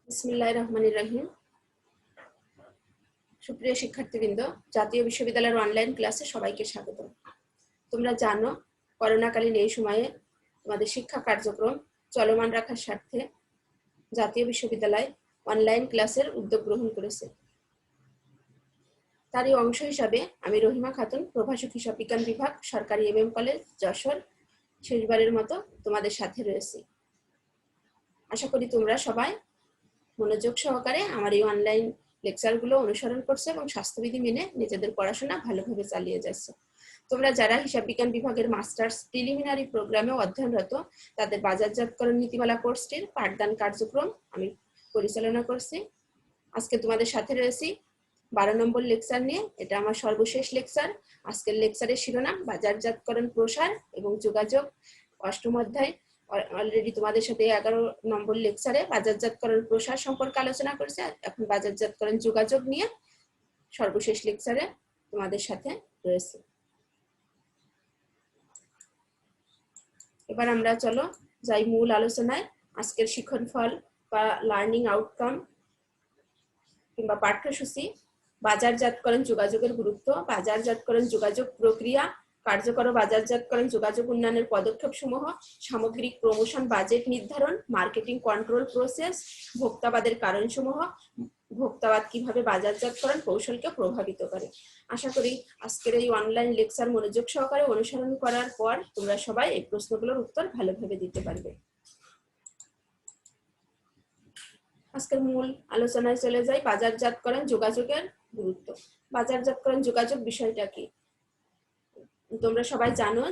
বিসমিল্লাহির রহমানির রহিম। সুপ্রিয় শিক্ষার্থীবৃন্দ, জাতীয় বিশ্ববিদ্যালয়ের অনলাইন ক্লাসে সবাইকে স্বাগত। তোমরা জানো, করোনাকালীন এই সময়ে তোমাদের শিক্ষা কার্যক্রম চলমান রাখার স্বার্থে জাতীয় বিশ্ববিদ্যালয় অনলাইন ক্লাসের উদ্যোগ গ্রহণ করেছে। তারই অংশ হিসাবে আমি রহিমা খাতুন, প্রভাষক হিসাব বিজ্ঞান বিভাগ, সরকারি এমএম কলেজ, যশোর, শেষবারের মতো তোমাদের সাথে রয়েছি। আশা করি তোমরা সবাই মনোযোগ সহকারে আমার এই অনলাইন লেকচারগুলো অনুসরণ করছে এবং স্বাস্থ্যবিধি মেনে নিজেদের পড়াশোনা ভালোভাবে চালিয়ে যাচ্ছে। তোমরা যারা হিসাব বিজ্ঞান বিভাগের মাস্টার্স প্রিলিমিনারি প্রোগ্রামে অধ্যয়নরত, তাদের বাজারজাতকরণ নীতিমালা কোর্সটির পাঠদান কার্যক্রম আমি পরিচালনা করছি। আজকে তোমাদের সাথে রয়েছি 12 নম্বর লেকচার নিয়ে। এটা আমার সর্বশেষ লেকচার। আজকের লেকচারের শিরোনাম বাজারজাতকরণ প্রসার এবং যোগাযোগ। অষ্টম অধ্যায় অলরেডি তোমাদের সাথে 11 নম্বর লেকচারে বাজারজাতকরণ প্রসার সম্পর্কে আলোচনা করেছে। এখন বাজারজাতকরণ যোগাযোগ নিয়ে সর্বশেষ লেকচারে তোমাদের সাথে রয়েছে। এবার আমরা চলো যাই মূল আলোচনায়। আজকের শিক্ষণফল বা লার্নিং আউটকাম কিংবা পাঠ্যসূচি, বাজারজাতকরণ যোগাযোগের গুরুত্ব, বাজারজাতকরণ যোগাযোগ প্রক্রিয়া, কার্যকর বাজারজাতকরণ যোগাযোগ উন্নয়নের পদক্ষেপ সমূহ, সামগ্রিক প্রমোশন বাজেট নির্ধারণ, মার্কেটিং কন্ট্রোল প্রসেস, ভোক্তাবাদের কারণসমূহ, ভোক্তাবাদ কিভাবে বাজারজাতকরণ কৌশলকে প্রভাবিত করে। আশা করি আজকের এই অনলাইন লেকচার মনোযোগ সহকারে অনুসরণ করার পর তোমরা সবাই এই প্রশ্নগুলোর উত্তর ভালোভাবে দিতে পারবে। আজকের মূল আলোচনায় চলে যাই, বাজারজাতকরণ যোগাযোগের গুরুত্ব। বাজারজাতকরণ যোগাযোগ বিষয়টা কি? তোমরা সবাই জানো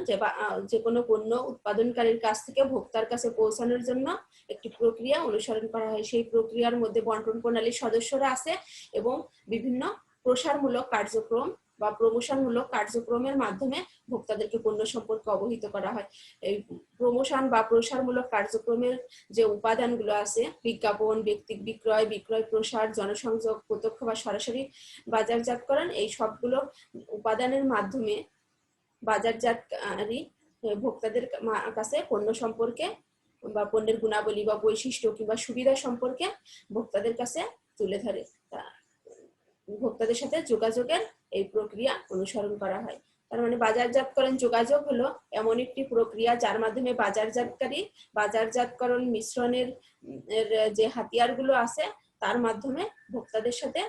যে কোনো পণ্য উৎপাদনকারীর কাছ থেকে ভোক্তার কাছে পৌঁছানোর জন্য একটি প্রক্রিয়া অনুসরণ করা হয়। সেই প্রক্রিয়ার মধ্যে বন্টন প্রণালীর সদস্যরা আছে এবং বিভিন্ন প্রসারমূলক কার্যক্রম বা প্রমোশনমূলক কার্যক্রমের মাধ্যমে ভোক্তাদেরকে পণ্য সম্পর্কে অবহিত করা হয়। এই প্রমোশন বা প্রসারমূলক কার্যক্রমের যে উপাদানগুলো আছে, বিজ্ঞাপন, ব্যক্তিক বিক্রয়, বিক্রয় প্রসার, জনসংযোগ, প্রত্যক্ষ বা সরাসরি বাজারজাতকরণ, এই সবগুলো উপাদানের মাধ্যমে বাজারজাতকারী ভোক্তাদের কাছে পণ্য সম্পর্কে বা পণ্যের গুণাবলী বা বৈশিষ্ট্য কিংবা সুবিধা সম্পর্কে ভোক্তাদের কাছে তুলে ধরে। ভোক্তাদের সাথে যোগাযোগের এই প্রক্রিয়া অনুসরণ করা হয়। তার মানে বাজারজাতকরণ যোগাযোগ হলো এমন একটি প্রক্রিয়া যার মাধ্যমে বাজারজাতকারী বাজারজাতকরণ মিশ্রণের যে হাতিয়ারগুলো আছে তার মাধ্যমে ভোক্তাদের সাথে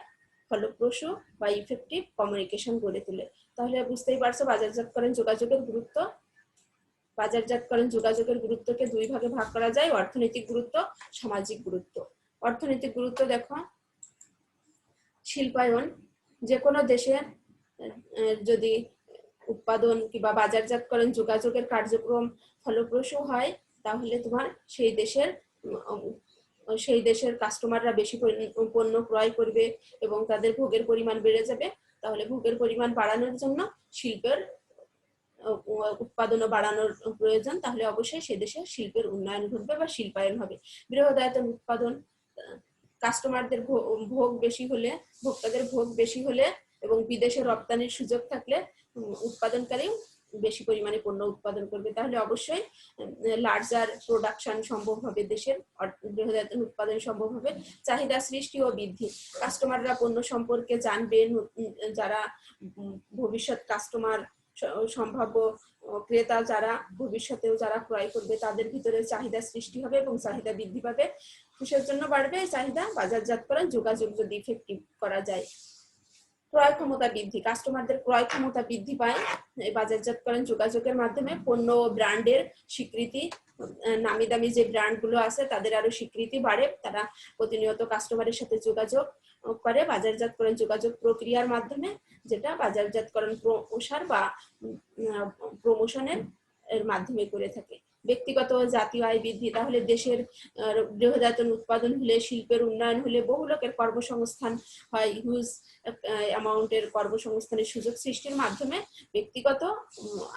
ফলপ্রসূ বা ইফেক্টিভ কমিউনিকেশন গড়ে তোলে। তাহলে বুঝতেই পারছো বাজারজাতকরণ যোগাযোগের গুরুত্ব। বাজারজাতকরণ যোগাযোগের গুরুত্বকে দুই ভাগে ভাগ করা যায়, অর্থনৈতিক গুরুত্ব, সামাজিক গুরুত্ব। অর্থনৈতিক গুরুত্ব দেখো, শিল্পায়ন, যে কোনো দেশে যদি উৎপাদন কিংবা বাজারজাতকরণ যোগাযোগের কার্যক্রম ফলপ্রসূ হয়, তাহলে তোমার সেই দেশের কাস্টমাররা বেশি পণ্য ক্রয় করবে এবং তাদের ভোগের পরিমাণ বেড়ে যাবে। তাহলে ভোগের পরিমাণ বাড়ানোর জন্য শিল্পের উৎপাদনও বাড়ানোর প্রয়োজন। তাহলে অবশ্যই সে দেশে শিল্পের উন্নয়ন ঘটবে বা শিল্পায়ন হবে। বৃহদায়তন উৎপাদন, কাস্টমারদের ভোগ বেশি হলে, ভোক্তাদের ভোগ বেশি হলে এবং বিদেশে রপ্তানির সুযোগ থাকলে উৎপাদনকারী বেশি পরিমাণে পণ্য উৎপাদন করবে। তাহলে অবশ্যই লার্জার প্রোডাকশন সম্ভব হবে, দেশের বৃহদায়তন উৎপাদন সম্ভব হবে। চাহিদা সৃষ্টি ও বৃদ্ধি, কাস্টমাররা পণ্য সম্পর্কে জানবেন, যারা ভবিষ্যৎ কাস্টমার, সম্ভাব্য ক্রেতা যারা ভবিষ্যতেও যারা ক্রয় করবে, তাদের ভিতরে চাহিদা সৃষ্টি হবে এবং চাহিদা বৃদ্ধি পাবে। কিসের জন্য বাড়বে চাহিদা? বাজারজাতকরণ যোগাযোগ যদি ইফেক্টিভ করা যায়। ক্রয় ক্ষমতা বৃদ্ধি, কাস্টমারদের ক্রয় ক্ষমতা বৃদ্ধি পায় এই বাজারজাতকরণ যোগাযোগের মাধ্যমে। পণ্য ব্র্যান্ডের স্বীকৃতি, নামি দামি যে ব্র্যান্ডগুলো আছে তাদের আরো স্বীকৃতি বাড়ে, তারা প্রতিনিয়ত কাস্টমারের সাথে যোগাযোগ করে বাজারজাতকরণ যোগাযোগ প্রক্রিয়ার মাধ্যমে, যেটা বাজারজাতকরণ প্রসার বা প্রমোশনের মাধ্যমে করে থাকে। ব্যক্তিগত ও জাতীয় আয় বৃদ্ধি, তাহলে দেশের বৃহদায়তন উৎপাদন হলে, শিল্পের উন্নয়ন হলে বহু লোকের কর্মসংস্থান হয়, হিউজ অ্যামাউন্টের কর্মসংস্থানের সুযোগ সৃষ্টির মাধ্যমে ব্যক্তিগত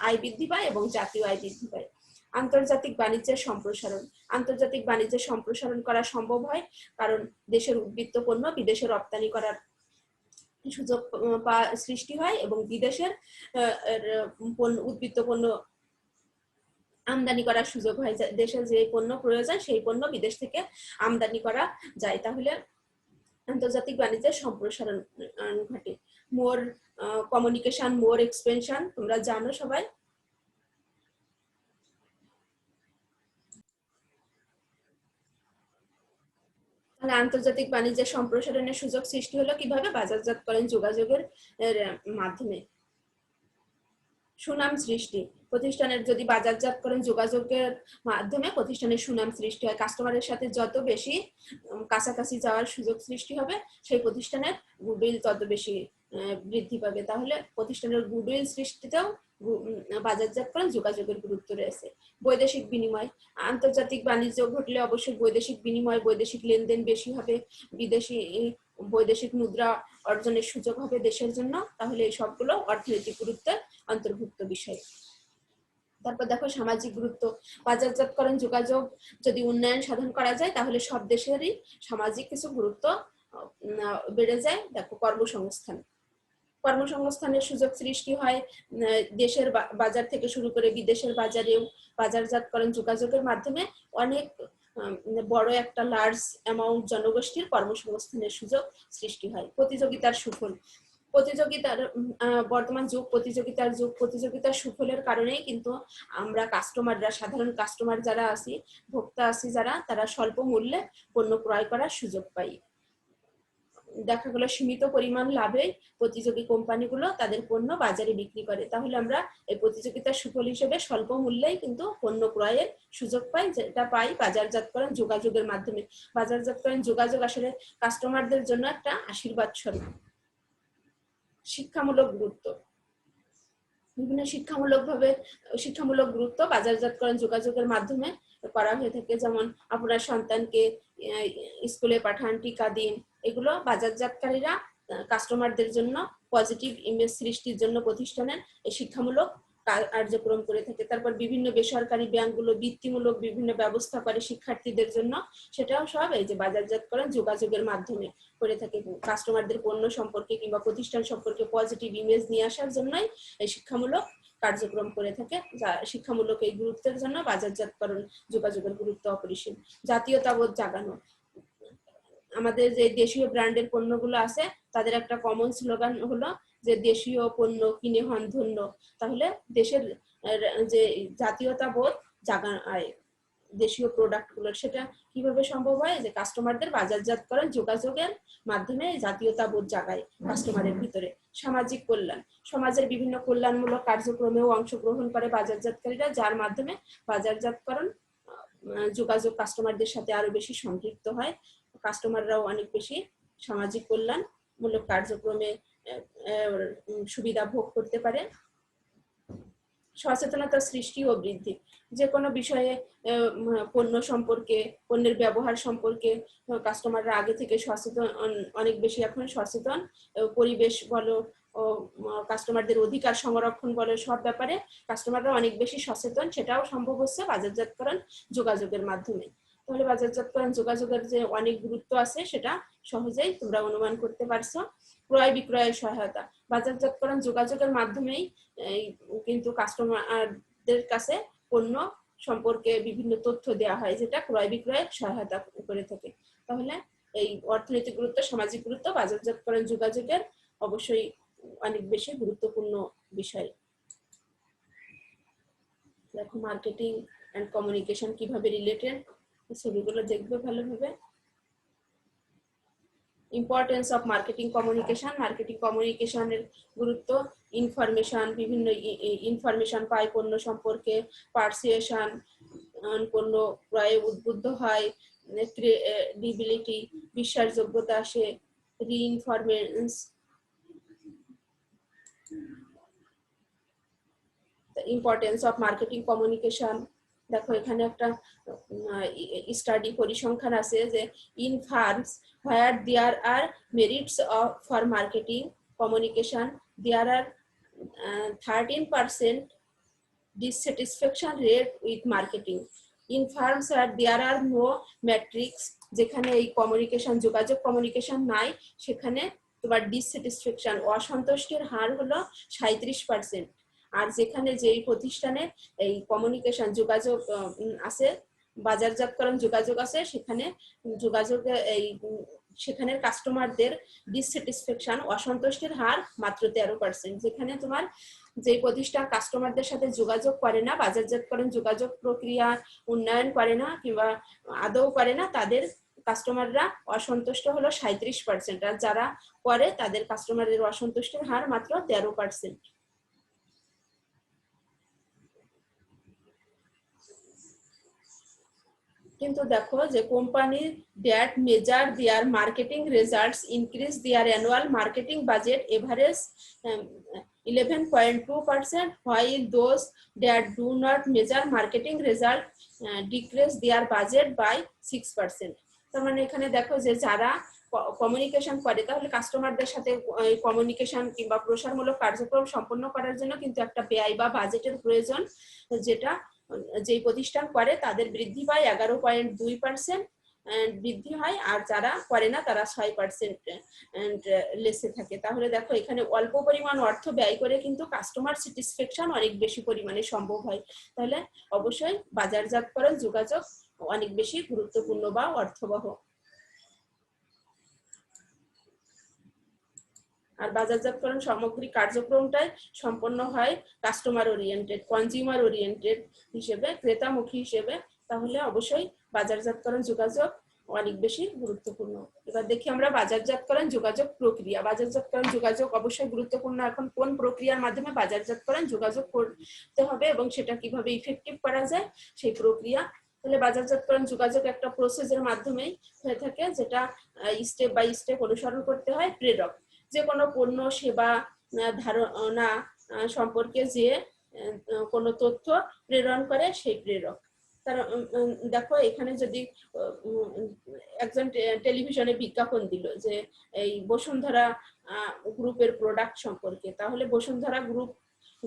আয় বৃদ্ধি পায় এবং জাতীয় আয় বৃদ্ধি পায়। আন্তর্জাতিক বাণিজ্যের সম্প্রসারণ, আন্তর্জাতিক বাণিজ্যের সম্প্রসারণ করা সম্ভব হয় কারণ দেশের উদ্বৃত্ত পণ্য বিদেশে রপ্তানি করার সুযোগ সৃষ্টি হয় এবং বিদেশের উদ্বৃত্ত পণ্য আমদানি করার সুযোগ হয়, দেশে যে পণ্য প্রয়োজন সেই পণ্য বিদেশ থেকে আমদানি করা যায়। তাহলে আন্তর্জাতিক বাণিজ্যের সম্প্রসারণ ঘটে। মোর কমিউনিকেশন, মোর এক্সপেনশন, তোমরা জানো সবাই। তাহলে আন্তর্জাতিক বাণিজ্যের সম্প্রসারণের সুযোগ সৃষ্টি হলো কিভাবে? বাজারজাতকরণ যোগাযোগের মাধ্যমে। সুনাম সৃষ্টি, প্রতিষ্ঠানের যদি বাজারজাতকরণ যোগাযোগের মাধ্যমে প্রতিষ্ঠানের সুনাম সৃষ্টি হয়, কাস্টমারের সাথে যত বেশি কাছাকাছি যাওয়ার সুযোগ সৃষ্টি হবে সেই প্রতিষ্ঠানের গুডউইল তত বেশি বৃদ্ধি পাবে। তাহলে প্রতিষ্ঠানের গুডউইল সৃষ্টিতেও বাজারজাতকরণ যোগাযোগের গুরুত্ব রয়েছে। বৈদেশিক বিনিময়, আন্তর্জাতিক বাণিজ্য ঘটলে অবশ্যই বৈদেশিক বিনিময়, বৈদেশিক লেনদেন বেশি হবে, বৈদেশিক মুদ্রা অর্জনের সুযোগ হবে দেশের জন্য। তাহলে এই সবগুলো অর্থনৈতিক গুরুত্বের অন্তর্ভুক্ত বিষয়। তারপর দেখো সামাজিক গুরুত্ব, বাজারজাতকরণ যোগাযোগ যদি উন্নয়ন সাধন করা যায় তাহলে সব দেশেরই সামাজিক কিছু গুরুত্ব বেড়ে যায়। দেখো কর্মসংস্থান, কর্মসংস্থানের সুযোগ সৃষ্টি হয় দেশের বাজার থেকে শুরু করে বিদেশের বাজারেও বাজারজাতকরণ যোগাযোগের মাধ্যমে অনেক বড় একটা লার্জ অ্যামাউন্ট জনগোষ্ঠীর কর্মসংস্থানের সুযোগ সৃষ্টি হয়। প্রতিযোগিতার সুফল, প্রতিযোগিতার বর্তমান যুগ প্রতিযোগিতার যুগ, প্রতিযোগিতার সুফলের কারণেই কিন্তু আমরা কাস্টমাররা, সাধারণ কাস্টমার যারা আছি, ভোক্তা আছি যারা, তারা স্বল্প মূল্যে পণ্য ক্রয় করার সুযোগ পাই। দেখা গেল সীমিত পরিমাণ লাভে প্রতিযোগী কোম্পানিগুলো তাদের পণ্য বাজারে বিক্রি করে। তাহলে আমরা এই প্রতিযোগিতার সুফল হিসেবে স্বল্প মূল্যেই কিন্তু পণ্য ক্রয়ের সুযোগ পাই, যেটা পাই বাজারজাতকরণ যোগাযোগের মাধ্যমে। বাজারজাতকরণ যোগাযোগ আসলে কাস্টমারদের জন্য একটা আশীর্বাদ স্বরূপ। শিক্ষামূলক গুরুত্ব, বিভিন্ন শিক্ষামূলক গুরুত্ব বাজারজাতকরণ যোগাযোগের মাধ্যমে করা হয়ে থাকে। যেমন আপনার সন্তানকে স্কুলে পাঠান, টিকা দিন, এগুলো বাজারজাতকারীরা কাস্টমারদের জন্য পজিটিভ ইমেজ সৃষ্টির জন্য প্রতিষ্ঠানের এই শিক্ষামূলক কার্যক্রম করে থাকে। তারপর বিভিন্ন বেসরকারি ব্যাংকগুলো বৃত্তিমূলক বিভিন্ন ব্যবস্থা করে শিক্ষার্থীদের জন্য, সেটাও সব এই যে বাজারজাতকরণ যোগাযোগের মাধ্যমে করে থাকে। কাস্টমারদের পণ্য সম্পর্কে কিংবা প্রতিষ্ঠান সম্পর্কে পজিটিভ ইমেজ নিয়ে আসার জন্যই এই শিক্ষামূলক কার্যক্রম করে থাকে। শিক্ষামূলক এই গুরুত্বের জন্য বাজারজাতকরণ যোগাযোগের গুরুত্ব অপরিসীম। জাতীয়তাবোধ জাগানো, আমাদের যে দেশীয় ব্র্যান্ডের পণ্যগুলো আছে তাদের একটা কমন স্লোগান হলো যে দেশীয় পণ্য কিনে হন ধন্য। তাহলে দেশের যে জাতীয়তাবোধ জাগায় দেশীয় প্রোডাক্ট গুলোর, সেটা কিভাবে সম্ভব হয়? যে কাস্টমারদের বাজারজাতকরণ যোগাযোগের মাধ্যমে জাতীয়তাবোধ জাগায় কাস্টমারের ভিতরে। সামাজিক কল্যাণ, সমাজের বিভিন্ন কল্যাণমূলক কার্যক্রমেও অংশগ্রহণ করে বাজারজাতকারীরা, যার মাধ্যমে বাজারজাতকরণ যোগাযোগ কাস্টমারদের সাথে আরো বেশি সম্পৃক্ত হয়। কাস্টমাররাও অনেক বেশি সামাজিক কল্যাণমূলক কার্যক্রমে সুবিধা ভোগ করতে পারে। সচেতনতা সৃষ্টি ও বৃদ্ধি, যে কোনো বিষয়ে পণ্য সম্পর্কে, পণ্যের ব্যবহার সম্পর্কে কাস্টমাররা আগে থেকে সচেতন, অনেক বেশি এখন সচেতন। পরিবেশ বলো, কাস্টমারদের অধিকার সংরক্ষণ বলো, সব ব্যাপারে কাস্টমাররা অনেক বেশি সচেতন। সেটাও সম্ভব হচ্ছে বাজারজাতকরণ যোগাযোগের মাধ্যমে। তাহলে বাজারজাতকরণ যোগাযোগের যে অনেক গুরুত্ব আছে সেটা সহজেই তোমরা অনুমান করতে পারছো। ক্রয় বিক্রয়ের সহায়তা, বাজারজাতকরণ যোগাযোগের মাধ্যমেই কিন্তু কাস্টমারদের কাছে পণ্য সম্পর্কে বিভিন্ন তথ্য দেওয়া হয়, যেটা ক্রয় বিক্রয়ের সহায়তা করে থাকে। তাহলে এই অর্থনৈতিক গুরুত্ব, সামাজিক গুরুত্ব বাজারজাতকরণ যোগাযোগের অবশ্যই অনেক বেশি গুরুত্বপূর্ণ বিষয়। দেখো মার্কেটিং এন্ড কমিউনিকেশন কিভাবে রিলেটেড, ছবিগুলো দেখবে ভালোভাবে। Importance of marketing communication, marketing কমিউনিকেশনের গুরুত্ব, ইনফরমেশন, বিভিন্ন ইনফরমেশন পায় পণ্য সম্পর্কে, পারসুয়েশন, পণ্য ক্রয়ে উদ্বুদ্ধ হয়, ক্রেডিবিলিটি, বিশ্বাসযোগ্যতা আসে, reinforcement, importance of marketing communication. দেখো এখানে একটা স্টাডি পরিসংখ্যান আছে যে in firms where there are merits for marketing communication, there are 13% dissatisfaction rate with marketing. In firms where there are no metrics, যেখানে এই কমিউনিকেশন যোগাযোগ কমিউনিকেশন নাই, সেখানে তোমার ডিসস্যাটিসফ্যাকশন অসন্তুষ্টির হার হলো 37%। আর যেখানে যেই প্রতিষ্ঠানে এই কমিউনিকেশন যোগাযোগ আছে, বাজারজাতকরণ যোগাযোগ আছে, সেখানে যোগাযোগ এই সেখানের কাস্টমারদের ডিসস্যাটিসফ্যাকশন অসন্তুষ্টির হার মাত্র 13%। যেখানে তোমার যে প্রতিষ্ঠান কাস্টমারদের সাথে যোগাযোগ করে না, বাজারজাতকরণ যোগাযোগ প্রক্রিয়া উন্নয়ন করে না কিংবা আদৌ করে না, তাদের কাস্টমাররা অসন্তুষ্ট হলো 37%, আর যারা করে তাদের কাস্টমারদের অসন্তুষ্টির হার মাত্র 13%। কিন্তু দেখো যে company that measure their marketing results increase their annual marketing budget average 11.2%, while those that do not measure marketing result decrease their budget by 6%। তার মানে এখানে দেখো যে যারা কমিউনিকেশন করে, তাহলে কাস্টমারদের সাথে কমিউনিকেশন কিংবা প্রসারমূলক কার্যক্রম সম্পন্ন করার জন্য কিন্তু একটা ব্যয় বা বাজেটের প্রয়োজন, যেটা যেই প্রতিষ্ঠান করে তাদের বৃদ্ধি পায় 11.2% বৃদ্ধি হয়, আর যারা করে না তারা 6% লেসে থাকে। তাহলে দেখো এখানে অল্প পরিমাণ অর্থ ব্যয় করে কিন্তু কাস্টমার স্যাটিসফ্যাকশন অনেক বেশি পরিমাণে সম্ভব হয়। তাহলে অবশ্যই বাজারজাতকরণ যোগাযোগ অনেক বেশি গুরুত্বপূর্ণ বা অর্থবহ। আর বাজারজাতকরণ সামগ্রিক কার্যক্রমটাই সম্পন্ন হয় কাস্টমার ওরিয়েন্টেড, কনজিউমার ওরিয়েন্টেড হিসেবে, ক্রেতামুখী হিসেবে। তাহলে অবশ্যই বাজারজাতকরণ যোগাযোগ অনেক বেশি গুরুত্বপূর্ণ। এবার দেখি আমরা বাজারজাতকরণ যোগাযোগ প্রক্রিয়া। বাজারজাতকরণ যোগাযোগ অবশ্যই গুরুত্বপূর্ণ। এখন কোন প্রক্রিয়ার মাধ্যমে বাজারজাতকরণ যোগাযোগ করতে হবে এবং সেটা কিভাবে ইফেক্টিভ করা যায় সেই প্রক্রিয়া। তাহলে বাজারজাতকরণ যোগাযোগ একটা প্রসেসের মাধ্যমেই হয়ে থাকে, যেটা স্টেপ বাই স্টেপ অনুসরণ করতে হয়। প্রেরক যে কোনো পণ্য সেবা ধারণা সম্পর্কে যে কোনো তথ্য প্রেরণ করে সেই প্রেরক। তার দেখো এখানে যদি একজন টেলিভিশনে বিজ্ঞাপন দিল যে এই বসুন্ধরা গ্রুপের প্রোডাক্ট সম্পর্কে, তাহলে বসুন্ধরা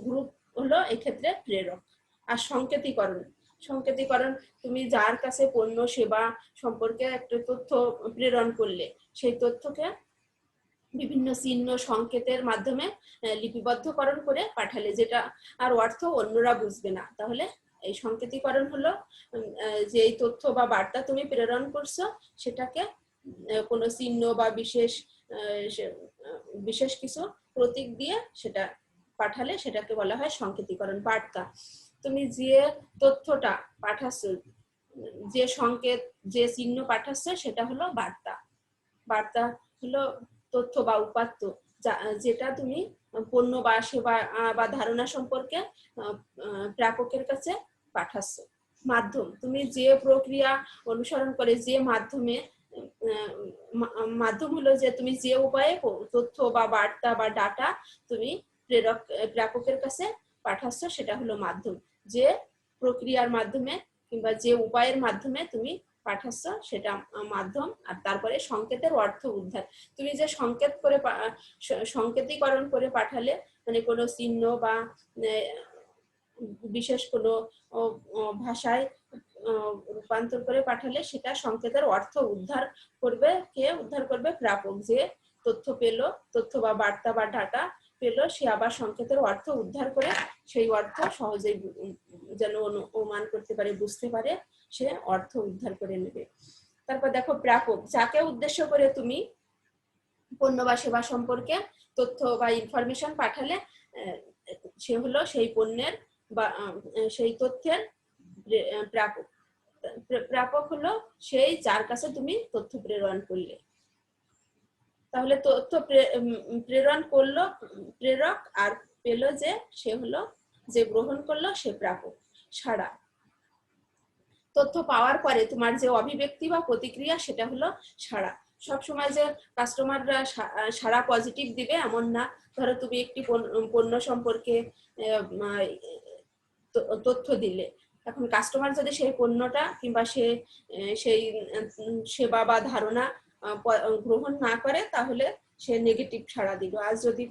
গ্রুপ হলো এক্ষেত্রে প্রেরক। আর সংকেতীকরণ তুমি যার কাছে পণ্য সেবা সম্পর্কে একটা তথ্য প্রেরণ করলে, সেই তথ্যকে বিভিন্ন চিহ্ন সংকেতের মাধ্যমে লিপিবদ্ধকরণ করে পাঠালে, যেটা আর অর্থ অন্যরা বুঝবে না। তাহলে এই সংকেতীকরণ হলো যে এই তথ্য বা বার্তা তুমি প্রেরণ করছো সেটাকে কোনো চিহ্ন বা বিশেষ কিছু প্রতীক দিয়ে সেটা পাঠালে সেটাকে বলা হয় সংকেতীকরণ। বার্তা তুমি যে তথ্যটা পাঠাচ্ছ, যে সংকেত যে চিহ্ন পাঠাচ্ছ সেটা হলো বার্তা। বার্তা হলো তথ্য বা উপাত্ত যেটা তুমি পণ্য বা সেবা বা ধারণা সম্পর্কে প্রাপকের কাছে পাঠাচ্ছ। মাধ্যম তুমি যে প্রক্রিয়া অনুসরণ করে, যে মাধ্যম হলো যে তুমি যে উপায়ে তথ্য বা বার্তা বা ডাটা তুমি প্রাপকের কাছে পাঠাচ্ছ সেটা হলো মাধ্যম। যে প্রক্রিয়ার মাধ্যমে কিংবা যে উপায়ের মাধ্যমে তুমি পাঠাচ্ছ সেটা মাধ্যম। আর তারপরে সংকেতের অর্থ উদ্ধার। তুমি যে সংকেতীকরণ করে পাঠালে, মানে কোনো চিহ্ন বা বিশেষ কোনো ভাষায় রূপান্তর করে পাঠালে সেটা সংকেতের অর্থ উদ্ধার করবে কে? উদ্ধার করবে প্রাপক। যে তথ্য পেলো, তথ্য বা বার্তা বা ডাটা পেলো, সে আবার সংকেতের অর্থ উদ্ধার করে সেই অর্থ সহজেই যেন অনুমান করতে পারে, বুঝতে পারে, সে অর্থ উদ্ধার করে নেবে। তারপর দেখো প্রাপক, যাকে উদ্দেশ্য করে তুমি পণ্য বা সেবা সম্পর্কে তথ্য বা ইনফরমেশন পাঠালে সে হলো সেই পণ্যের বা সেই তথ্যের প্রাপক। প্রাপক হলো সেই যার কাছে তুমি তথ্য প্রেরণ করলে। তাহলে তথ্য প্রেরণ করলো প্রেরক, আর পেলো যে সে হলো যে গ্রহণ করলো সে প্রাপক। সাড়া, তথ্য পাওয়ার পরে তোমার যে অভিব্যক্তি বা প্রতিক্রিয়া সেটা হলো সাড়া। সবসময় যে কাস্টমাররা সাড়া পজিটিভ দিবে এমন না। ধরো তুমি একটি পণ্য সম্পর্কে তথ্য দিলে, এখন কাস্টমার যদি সেই পণ্যটা কিংবা সেই সেবা বা ধারণা গ্রহণ না করে তাহলে সে নেগেটিভ সাড়া দিল। আর যদি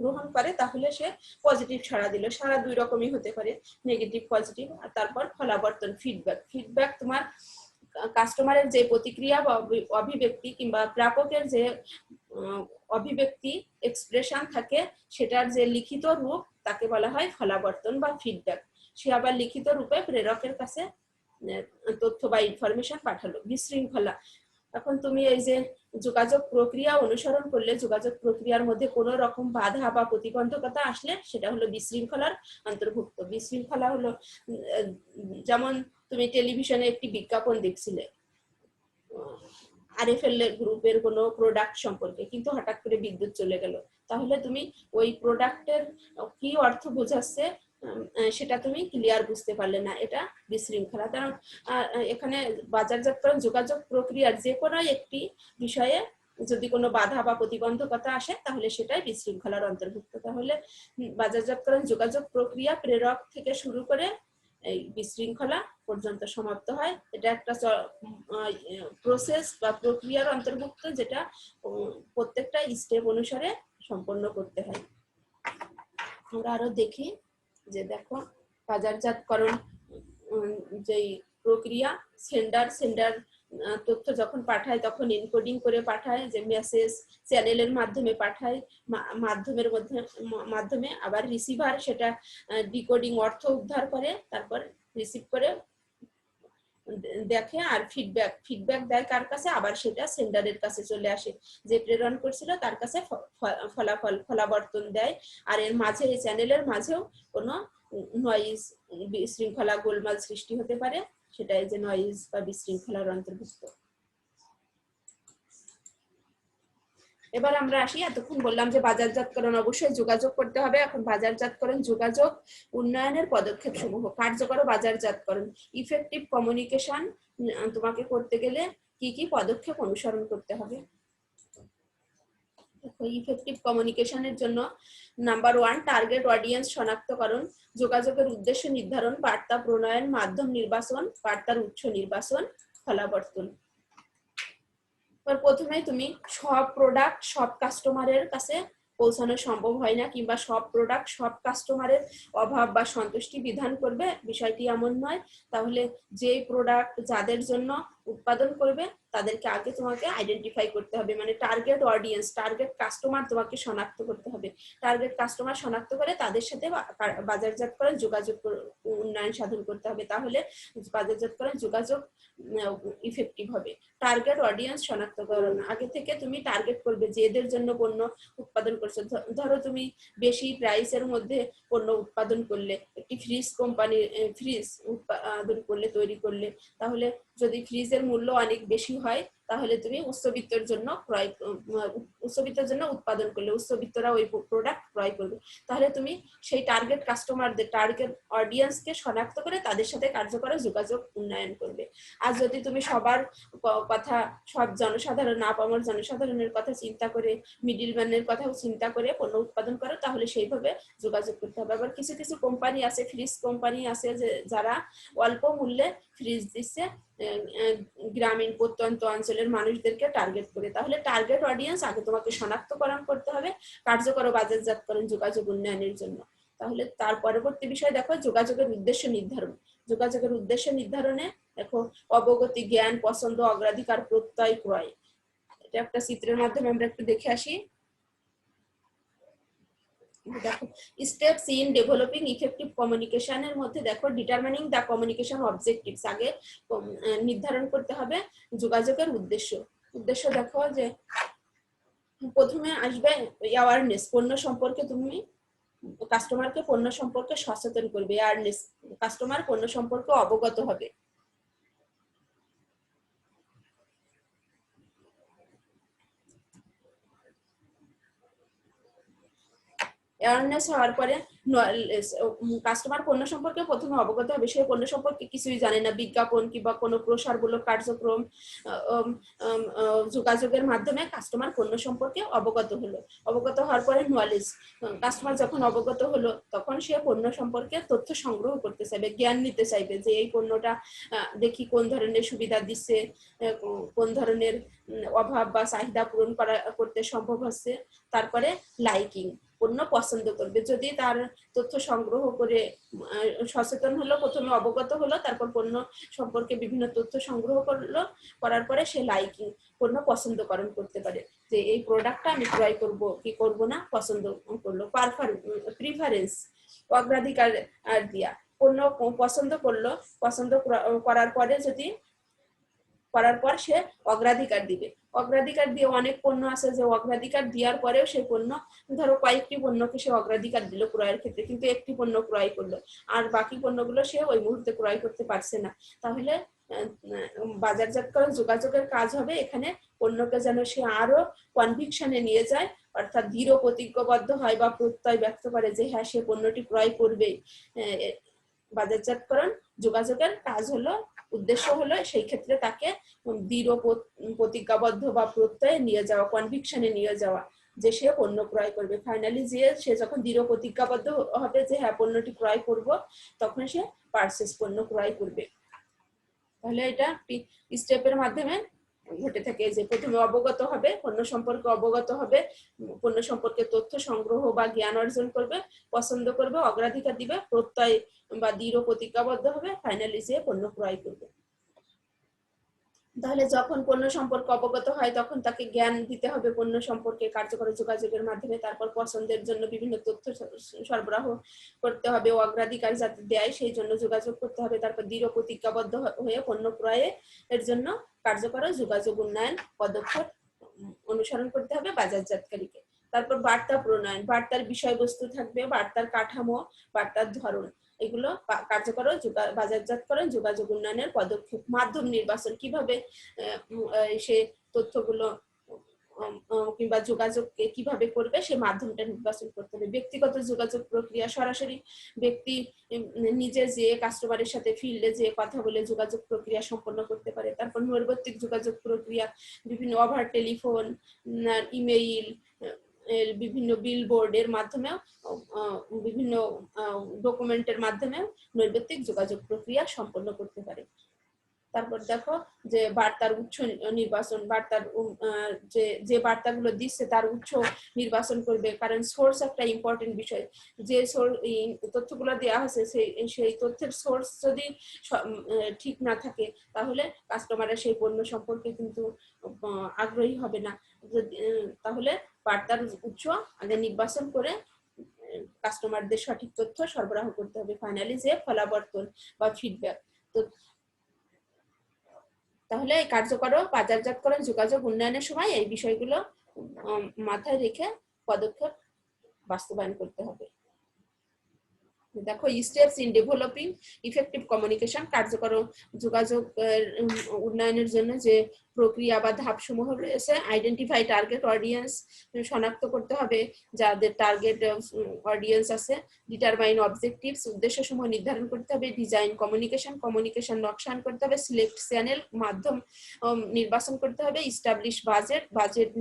গ্রহণ করে তাহলে সে পজিটিভ সাড়া দিল। সাড়া দুই রকমই হতে পারে, নেগেটিভ পজিটিভ। আর তারপর ফলাবর্তন ফিডব্যাক তোমার কাস্টমারের যে প্রতিক্রিয়া বা অভিব্যক্তি কিংবা প্রাপকের যে অভিব্যক্তি এক্সপ্রেশন থাকে সেটার যে লিখিত রূপ তাকে বলা হয় ফলাবর্তন বা ফিডব্যাক। সে আবার লিখিত রূপে প্রেরকের কাছে তথ্য বা ইনফরমেশন পাঠালো। বিশৃঙ্খলা, এখন তুমি এই যে যোগাযোগ প্রক্রিয়া অনুসরণ করলে, যোগাযোগ প্রক্রিয়ার মধ্যে কোনো রকম বাধা বা প্রতিবন্ধকতা আসলে সেটা হলো বিশৃঙ্খলার অন্তর্ভুক্ত। বিশৃঙ্খলা হলো যেমন তুমি টেলিভিশনে একটি বিজ্ঞাপন দেখছিলে আরএফএল গ্রুপের কোনো প্রোডাক্ট সম্পর্কে, কিন্তু হঠাৎ করে বিদ্যুৎ চলে গেল, তাহলে তুমি ওই প্রোডাক্টের কি অর্থ বোঝাচ্ছে সেটা তুমি ক্লিয়ার বুঝতে পারলে না, এটা বিশৃঙ্খলা। কারণ এখানে বাজারজাতকরণ যোগাযোগ প্রক্রিয়ার যে কোনো একটি বিষয়ে যদি কোনো বাধা বা প্রতিবন্ধকতা আসে তাহলে সেটাই বিশৃঙ্খলার অন্তর্ভুক্ত। তাহলে বাজারজাতকরণ যোগাযোগ প্রক্রিয়া প্রেরক থেকে শুরু করে এই বিশৃঙ্খলা পর্যন্ত সমাপ্ত হয়। এটা একটা প্রসেস বা প্রক্রিয়ার অন্তর্ভুক্ত, যেটা প্রত্যেকটা স্টেপ অনুসারে সম্পন্ন করতে হয়। আমরা আরো দেখি যে দেখো বাজারজাতকরণ যেই প্রক্রিয়া, সেন্ডার তথ্য যখন পাঠায় তখন এনকোডিং করে পাঠায়, যে মেসেজ চ্যানেলের মাধ্যমে পাঠায়, মাধ্যমে আবার রিসিভার সেটা ডিকোডিং অর্থ উদ্ধার করে, তারপর রিসিভ করে দেখে আর ফিডব্যাক দেয় কার কাছে, আবার সেটা সেন্ডারের কাছে চলে আসে, যে প্রেরণ করছিল তার কাছে ফলাবর্তন দেয়। আর এর মাঝে এই চ্যানেলের মাঝেও কোনো নয়েজ, বিশৃঙ্খলা, গোলমাল সৃষ্টি হতে পারে, সেটাই যে নয়েজ বা বিশৃঙ্খলার অন্তর্ভুক্ত। এবার আমরা আসি, এতক্ষণ বললাম যে বাজারজাতকরণ অবশ্যই যোগাযোগ করতে হবে। এখন বাজারজাতকরণ যোগাযোগ উন্নয়নের পদক্ষেপ সমূহ। কার্যকর বাজারজাতকরণ, ইফেক্টিভ কমিউনিকেশন তোমাকে করতে গেলে কি কি পদক্ষেপ অনুসরণ করতে হবে। ইফেক্টিভ কমিউনিকেশনের জন্য নাম্বার 1, টার্গেট অডিয়েন্স শনাক্তকরণ, যোগাযোগের উদ্দেশ্য নির্ধারণ, বার্তা প্রণয়ন, মাধ্যম নির্বাচন, বার্তার উৎস নির্বাচন, ফলাবর্তন। প্রথমে তুমি সব প্রোডাক্ট সব কাস্টমারের কাছে পৌঁছানো সম্ভব হয় না, কিংবা সব প্রোডাক্ট সব কাস্টমারের অভাব বা সন্তুষ্টি বিধান করবে, বিষয়টি এমন নয়। তাহলে যে প্রোডাক্ট যাদের জন্য উৎপাদন করবে তাদেরকে আগে তোমাকে আইডেন্টিফাই করতে হবে, মানে টার্গেট অডিয়েন্স, টার্গেট কাস্টমার তোমাকে শনাক্ত করতে হবে। টার্গেট কাস্টমার শনাক্ত করে তাদের সাথে বাজারজাতকরণ যোগাযোগ উন্নয়ন সাধন করতে হবে, তাহলে বাজারজাতকরণ যোগাযোগ ইফেক্টিভ হবে। টার্গেট অডিয়েন্স শনাক্তকরণ, আগে থেকে তুমি টার্গেট করবে যে এদের জন্য পণ্য উৎপাদন করছো। ধরো তুমি বেশি প্রাইসের মধ্যে পণ্য উৎপাদন করলে, একটি ফ্রিজ কোম্পানি ফ্রিজ উৎপাদন করলে, তৈরি করলে, তাহলে যদি ফ্রিজের মূল্য অনেক বেশি হয় তাহলে তুমি উচ্চবিত্তের জন্য উৎপাদন করলে উচ্চবিত্তরা ওই প্রোডাক্ট ক্রয় করবে। তাহলে তুমি সেই টার্গেট কাস্টমারদের, টার্গেট অডিয়েন্সকে শনাক্ত করে তাদের সাথে কার্যকর যোগাযোগ উন্নয়ন করবে। আর যদি তুমি সবার কথা, সব জনসাধারণ, আপামর জনসাধারণের কথা চিন্তা করে, মিডিলম্যানের কথাও চিন্তা করে পণ্য উৎপাদন করো, তাহলে সেইভাবে যোগাযোগ করতে হবে। আবার কিছু কিছু কোম্পানি আছে, ফ্রিজ কোম্পানি আছে, যে যারা অল্প মূল্যে ফ্রিজ দিচ্ছে গ্রামীণ প্রত্যন্ত অঞ্চলের মানুষদেরকে টার্গেট করে। তাহলে টার্গেট অডিয়েন্স আগে তোমাকে শনাক্তকরণ করতে হবে কার্যকর বাজারজাতকরণ যোগাযোগ উন্নয়নের জন্য। তাহলে তার পরবর্তী বিষয় দেখো যোগাযোগের উদ্দেশ্য নির্ধারণ। যোগাযোগের উদ্দেশ্য নির্ধারণে দেখো অবগতি, জ্ঞান, পছন্দ, অগ্রাধিকার, প্রত্যয়, ক্রয়। এটা একটা চিত্রের মাধ্যমে আমরা একটু দেখে আসি। দেখো স্টেপস ইন ডেভেলপিং ইফেক্টিভ কমিউনিকেশনের মধ্যে দেখো ডিটারমিনিং দ্য কমিউনিকেশন অবজেক্টিভস, আগে নির্ধারণ করতে হবে যোগাযোগের উদ্দেশ্য। উদ্দেশ্য দেখো যে প্রথমে আসবে অ্যাওয়ারনেস, পণ্য সম্পর্কে তুমি কাস্টমারকে পণ্য সম্পর্কে সচেতন করবে, অ্যাওয়ারনেস, কাস্টমার পণ্য সম্পর্কে অবগত হবে। অ্যাওয়ারনেস হওয়ার পরে কাস্টমার পণ্য সম্পর্কে প্রথমে অবগত হবে, সে পণ্য সম্পর্কে কিছুই জানে না, বিজ্ঞাপন কিংবা কোনো প্রসারমূলক কার্যক্রম যোগাযোগের মাধ্যমে কাস্টমার পণ্য সম্পর্কে অবগত হলো। অবগত হওয়ার পরে নলেজ, কাস্টমার যখন অবগত হলো তখন সে পণ্য সম্পর্কে তথ্য সংগ্রহ করতে চাইবে, জ্ঞান নিতে চাইবে, যে এই পণ্যটা দেখি কোন ধরনের সুবিধা দিচ্ছে, কোন ধরনের অভাব বা চাহিদা পূরণ করতে সম্ভব হচ্ছে। তারপরে লাইকিং, পণ্য পছন্দ করবে। যদি তার তথ্য সংগ্রহ করে সচেতন হলো, প্রথমে অবগত হলো, তারপর পণ্য সম্পর্কে বিভিন্ন তথ্য সংগ্রহ করলো, করার পরে সে লাইকিং, পণ্য পছন্দকরণ করতে পারে, যে এই প্রোডাক্টটা আমি ক্রয় করব কি করব না, পছন্দ করলো। প্রিফারেন্স, অগ্রাধিকার দেয়া, পণ্য পছন্দ করলো, পছন্দ করার পরে যদি করার পর সে অগ্রাধিকার দিবে। অগ্রাধিকার দিয়ে অনেক পণ্য আছে যে অগ্রাধিকার দেওয়ার পরেও সেই পণ্য, ধরো কয়েকটি পণ্যকে সে অগ্রাধিকার দিল ক্রয়ের ক্ষেত্রে, কিন্তু একটি পণ্য ক্রয় করলো, আর বাকি পণ্যগুলো সে ওই মুহূর্তে ক্রয় করতে পারছে না, তাহলে বাজারজাতকরণ যোগাযোগের কাজ হবে এখানে পণ্যকে যেন সে আরো কনভিকশনে নিয়ে যায়, অর্থাৎ দৃঢ় প্রতিজ্ঞাবদ্ধ হয় বা প্রত্যয় ব্যক্ত করে যে হ্যাঁ সে পণ্যটি ক্রয় করবে। বাজারজাতকরণ যোগাযোগের কাজ হলো, উদ্দেশ্য হলো সেই ক্ষেত্রে তাকে দৃঢ় প্রতিজ্ঞাবদ্ধ বা প্রত্যয়ে নিয়ে যাওয়া, কনভিকশনে নিয়ে যাওয়া যে সে পণ্য ক্রয় করবে। ফাইনালি যে সে যখন দৃঢ় প্রতিজ্ঞাবদ্ধ হবে যে হ্যাঁ পণ্যটি ক্রয় করব, তখন সে পারচেজ পণ্য ক্রয় করবে। তাহলে এটা স্টেপের মাধ্যমে ঘটে থাকে যে প্রথমে অবগত হবে, পণ্য সম্পর্কে অবগত হবে, পণ্য সম্পর্কে তথ্য সংগ্রহ বা জ্ঞান অর্জন করবে, পছন্দ করবে, অগ্রাধিকার দিবে, প্রত্যয় বা দৃঢ় প্রতিজ্ঞাবদ্ধ হবে, ফাইনালি যে পণ্য ক্রয় করবে। তাহলে যখন পণ্য সম্পর্কে অবগত হয় তখন তাকে জ্ঞান দিতে হবে পণ্য সম্পর্কে কার্যকর যোগাযোগের মাধ্যমে। তারপর পছন্দের জন্য বিভিন্ন তথ্য সরবরাহ করতে হবে, অগ্রাধিকার যাতে দেয় সেই জন্য যোগাযোগ করতে হবে। তারপর দৃঢ় প্রতিজ্ঞাবদ্ধ হয়ে পণ্য ক্রয়ে এর জন্য কার্যকর যোগাযোগ উন্নয়ন পদক্ষেপ অনুসরণ করতে হবে বাজারজাতকারীকে। তারপর বার্তা প্রণয়ন, বার্তার বিষয়বস্তু থাকবে, বার্তার কাঠামো, বার্তার ধরন, এগুলো কার্যকর বাজারজাতকরণ যোগাযোগ উন্নয়নের পদক্ষেপ। মাধ্যম নির্বাচন, কিভাবে সে তথ্যগুলো কিংবা যোগাযোগকে কিভাবে করবে সে মাধ্যমটা নির্বাচন করতে হবে। ব্যক্তিগত যোগাযোগ প্রক্রিয়া, সরাসরি ব্যক্তি নিজে যে কাস্টমারের সাথে ফিল্ডে যে কথা বলে যোগাযোগ প্রক্রিয়া সম্পন্ন করতে পারে। তারপর নৈর্ব্যক্তিক যোগাযোগ প্রক্রিয়া, বিভিন্ন ওভার টেলিফোন, ইমেইল, বিভিন্ন বিলবোর্ডের মাধ্যমেও, বিভিন্ন ডকুমেন্টের মাধ্যমেও নৈর্ব্যক্তিক যোগাযোগ প্রক্রিয়া সম্পন্ন করতে পারে। তারপর দেখো যে বার্তার উৎস নির্বাচন, বার্তার যে বার্তাগুলো দিচ্ছে তার উৎস নির্বাচন করবে, কারণ সোর্স একটা ইম্পর্টেন্ট বিষয়। যে তথ্যগুলো দেওয়া হচ্ছে সেই তথ্যের সোর্স যদি ঠিক না থাকে তাহলে কাস্টমাররা সেই পণ্য সম্পর্কে কিন্তু আগ্রহী হবে না। তাহলে বার্তার উৎস আগে নির্বাচন করে কাস্টমারদের সঠিক তথ্য সরবরাহ করতে হবে। ফাইনালি যে ফলাবর্তন বা ফিডব্যাক। তো তাহলে এই কার্যকর বাজারজাতকরণ যোগাযোগ উন্নয়নের সময় এই বিষয়গুলো মাথায় রেখে পদক্ষেপ বাস্তবায়ন করতে হবে। দেখো steps in developing effective communication, কার্যকর যোগাযোগ উন্নয়নের জন্য যে প্রক্রিয়া বা ধাপসমূহ রয়েছে। আইডেন্টিফাই টার্গেট অডিয়েন্স, শনাক্ত করতে হবে যাদের টার্গেট অডিয়েন্স আছে। ডিটারমাইন অবজেক্টিভস, উদ্দেশ্যসমূহ নির্ধারণ করতে হবে। ডিজাইন কমিউনিকেশন নকশান করতে হবে। সিলেক্ট চ্যানেল, মাধ্যম নির্বাচন করতে হবে। ইস্টাবলিশ বাজেট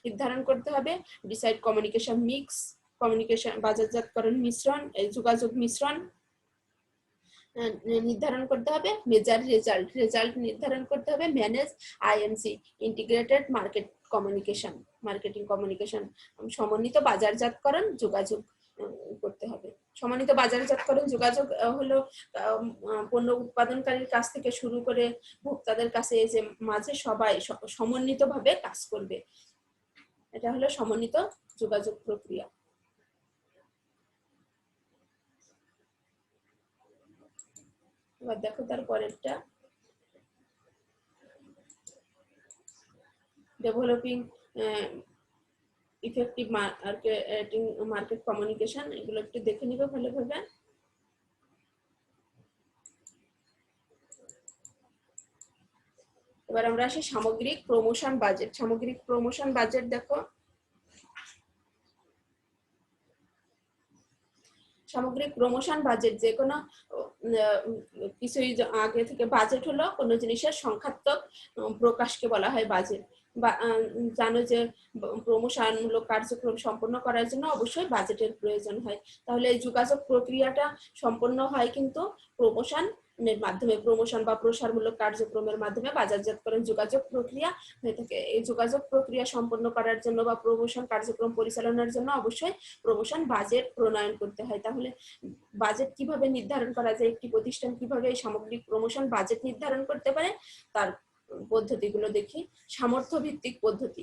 নির্ধারণ করতে হবে। ডিসাইড কমিউনিকেশন মিক্স, কমিউনিকেশন বাজারজাতকরণ মিশ্রণ, যোগাযোগ মিশ্রণ নির্ধারণ করতে হবে। মেজার রেজাল্ট নির্ধারণ করতে হবে। Manage IMC, integrated marketing communication, সমন্বিত বাজারজাতকরণ যোগাযোগ করতে হবে। সমন্বিত বাজারজাতকরণ যোগাযোগ হলো পণ্য উৎপাদনকারীর কাছ থেকে শুরু করে ভোক্তাদের কাছে যে মাঝে সবাই সমন্বিতভাবে কাজ করবে, এটা হলো সমন্বিত যোগাযোগ প্রক্রিয়া। এবার দেখো তার পরেরটা, ডেভেলপিং ইফেক্টিভ মার্কেট কমিউনিকেশন, এগুলো একটু দেখে নিবে ভালোভাবে। এবার আমরা আসি সামগ্রিক প্রমোশন বাজেট। সামগ্রিক প্রমোশন বাজেট দেখো, সামগ্রিক প্রমোশন বাজেট যে কোনো কিছুই আগে থেকে বাজেট হলো কোনো জিনিসের সংখ্যাত্মক প্রকাশকে বলা হয় বাজেট। জানো যে প্রমোশনমূলক কার্যক্রম সম্পন্ন করার জন্য অবশ্যই বাজেটের প্রয়োজন হয়। তাহলে এই যোগাযোগ প্রক্রিয়াটা সম্পন্ন হয় কিন্তু প্রমোশনের মাধ্যমে, প্রমোশন বা প্রসারমূলক কার্যক্রমের মাধ্যমে বাজারজাতকরণ যোগাযোগ প্রক্রিয়া হয়ে থাকে। এই যোগাযোগ প্রক্রিয়া সম্পন্ন করার জন্য বা প্রমোশন কার্যক্রম পরিচালনার জন্য অবশ্যই প্রমোশন বাজেট প্রণয়ন করতে হয়। তাহলে বাজেট কিভাবে নির্ধারণ করা যায়, একটি প্রতিষ্ঠান কিভাবে এই সামগ্রিক প্রমোশন বাজেট নির্ধারণ করতে পারে তার পদ্ধতিগুলো দেখি। সামর্থ্য ভিত্তিক পদ্ধতি,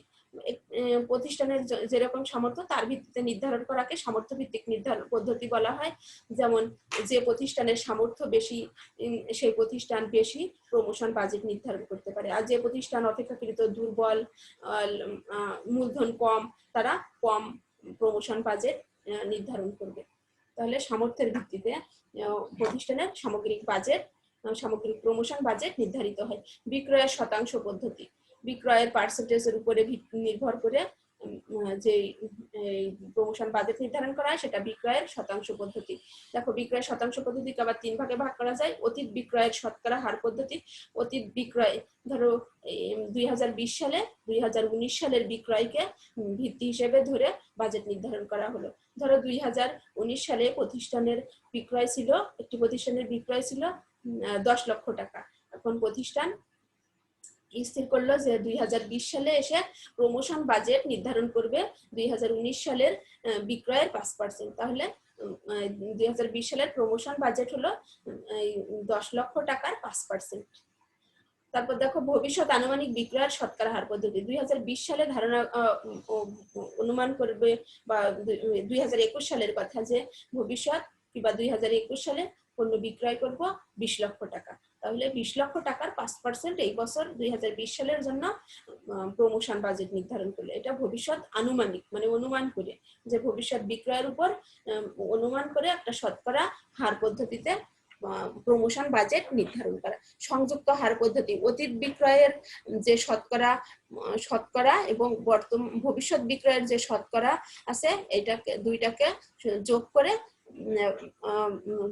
প্রতিষ্ঠানের যেরকম সামর্থ্য তার ভিত্তিতে নির্ধারণ করাকে সামর্থ্য ভিত্তিক নির্ধারণ পদ্ধতি বলা হয়। যেমন যে প্রতিষ্ঠানের সামর্থ্য বেশি সেই প্রতিষ্ঠান বেশি প্রমোশন বাজেট নির্ধারণ করতে পারে, আর যে প্রতিষ্ঠান অপেক্ষাকৃত দুর্বল, মূলধন কম, তারা কম প্রমোশন বাজেট নির্ধারণ করবে। তাহলে সামর্থ্যের ভিত্তিতে প্রতিষ্ঠানের সামগ্রিক প্রমোশন বাজেট নির্ধারিত হয়। বিক্রয়ের শতাংশ পদ্ধতি, বিক্রয়ের পার্সেন্টেজের উপরে নির্ভর করে যে প্রমোশন বাজেট নির্ধারণ করা হয় সেটা বিক্রয়ের শতাংশ পদ্ধতি। দেখো বিক্রয়ের শতাংশ পদ্ধতিকে আবার 3 ভাগে ভাগ করা যায়। অতীত বিক্রয়ের শতকরা হার পদ্ধতি। অতীত বিক্রয় ধরো 2020 সালে 2019 সালের বিক্রয়কে ভিত্তি হিসেবে ধরে বাজেট নির্ধারণ করা হলো। ধরো 2019 সালে একটি প্রতিষ্ঠানের বিক্রয় ছিল 10 লক্ষ টাকা। এখন প্রতিষ্ঠান স্থির করলো যে 2020 সালে এসে প্রমোশন বাজেট নির্ধারণ করবে 2019 সালের বিক্রয়ের 5%। তাহলে 2020 সালের প্রমোশন বাজেট হলো 10 লক্ষ টাকার 5%। তারপর দেখো ভবিষ্যৎ আনুমানিক বিক্রয়ের শতকরা হার পদ্ধতি। 2020 সালে ধারণা অনুমান করবে বা 2021 সালের কথা যে ভবিষ্যৎ কিংবা 2021 সালে পণ্য বিক্রয় করব 20 লক্ষ টাকা। তাহলে 20 লক্ষ টাকার 5% এই বছর 2020 সালের জন্য প্রমোশন বাজেট নির্ধারণ করলে এটা ভবিষ্যৎ আনুমানিক, মানে অনুমান করে যে ভবিষ্যৎ বিক্রয়ের উপর অনুমান করে একটা শতকরা হার পদ্ধতিতে প্রমোশন বাজেট নির্ধারণ করা। সংযুক্ত হার পদ্ধতি, অতীত বিক্রয়ের যে শতকরা এবং ভবিষ্যৎ বিক্রয়ের যে শতকরা আছে এটাকে দুইটাকে যোগ করে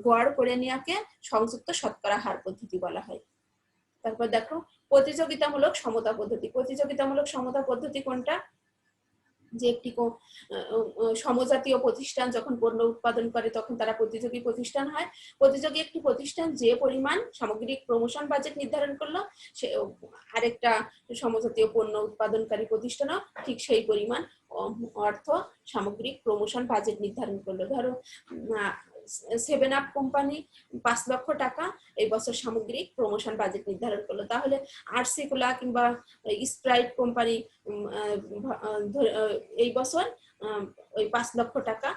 গড় করে নেওয়াকে সংযুক্ত শতকরা হার পদ্ধতি বলা হয়। তারপর দেখো প্রতিযোগিতামূলক সমতা পদ্ধতি। প্রতিযোগিতামূলক সমতা পদ্ধতি কোনটা? যে একটি সমজাতীয় প্রতিষ্ঠান যখন পণ্য উৎপাদন করে তখন তারা প্রতিযোগী প্রতিষ্ঠান হয়। প্রতিযোগী একটি প্রতিষ্ঠান যে পরিমাণ সামগ্রিক প্রমোশন বাজেট নির্ধারণ করলো, সে আরেকটা সমজাতীয় পণ্য উৎপাদনকারী প্রতিষ্ঠানও ঠিক সেই পরিমাণ অর্থ সামগ্রিক প্রমোশন বাজেট নির্ধারণ করলো। ধরো 7 আপ কোম্পানি 5 লক্ষ টাকা এই বছর সামগ্রিক প্রমোশন বাজেট নির্ধারণ করলো। তাহলে আরসি কোলা কিংবা স্প্রাইট কোম্পানি এই বছর ওই 5 লক্ষ টাকা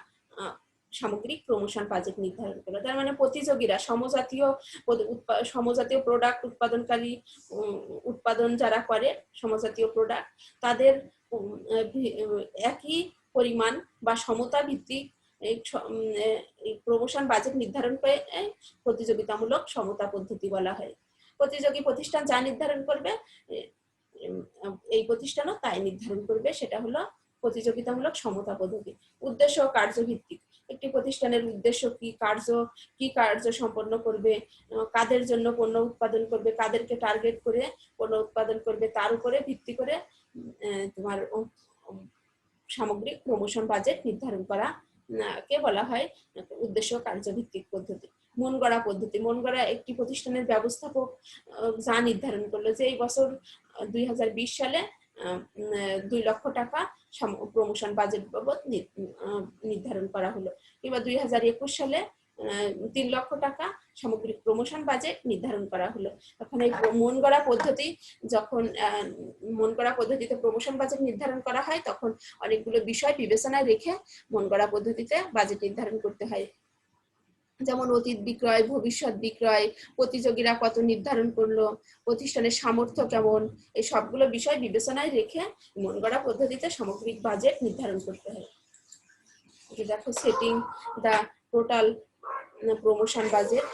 সামগ্রিক প্রমোশন বাজেট নির্ধারণ করলো। তার মানে প্রতিযোগীরা সমজাতীয় প্রোডাক্ট উৎপাদনকারী উৎপাদন যারা করে সমজাতীয় প্রোডাক্ট, তাদের একই পরিমাণ বা সমতা ভিত্তিক এই প্রমোশন বাজেট নির্ধারণ করে প্রতিযোগিতামূলক সমতা পদ্ধতি বলা হয়। প্রতিযোগী প্রতিষ্ঠান যা নির্ধারণ করবে এই প্রতিষ্ঠানও তাই নির্ধারণ করবে, সেটা হলো প্রতিযোগিতামূলক সমতা পদ্ধতি। উদ্দেশ্য ও কার্যভিত্তিক, একটি প্রতিষ্ঠানের উদ্দেশ্য কি কার্য সম্পন্ন করবে, কাদের জন্য পণ্য উৎপাদন করবে, কাদেরকে টার্গেট করে পণ্য উৎপাদন করবে, তার উপরে ভিত্তি করে তোমার সামগ্রিক প্রমোশন বাজেট নির্ধারণ করা কে বলা হয় উদ্দেশ্য কার্যভিত্তিক পদ্ধতি। মন গড়া পদ্ধতি, মন গড়া একটি প্রতিষ্ঠানের ব্যবস্থাপক যা নির্ধারণ করলো যে এই বছর 2020 সালে 2 লক্ষ টাকা প্রমোশন বাজেট বাবদ নির্ধারণ করা হলো, কিংবা 2021 সালে 3 লক্ষ টাকা সামগ্রিক প্রমোশন বাজেট নির্ধারণ করা হলো। এখন এই মন গড়া পদ্ধতি যখন মন গড়া পদ্ধতিতে প্রমোশন বাজেট নির্ধারণ করা হয় তখন অনেকগুলো বিষয় বিবেচনায় রেখে মন গড়া পদ্ধতিতে বাজেট নির্ধারণ করতে হয়। যেমন অতীত বিক্রয়, ভবিষ্যৎ বিক্রয়, প্রতিযোগীরা কত নির্ধারণ করলো, প্রতিষ্ঠানের সামর্থ্য কেমন, এই সবগুলো বিষয় বিবেচনায় রেখে মন গড়া পদ্ধতিতে সামগ্রিক বাজেট নির্ধারণ করতে হয়। দেখো setting the total promotion budget.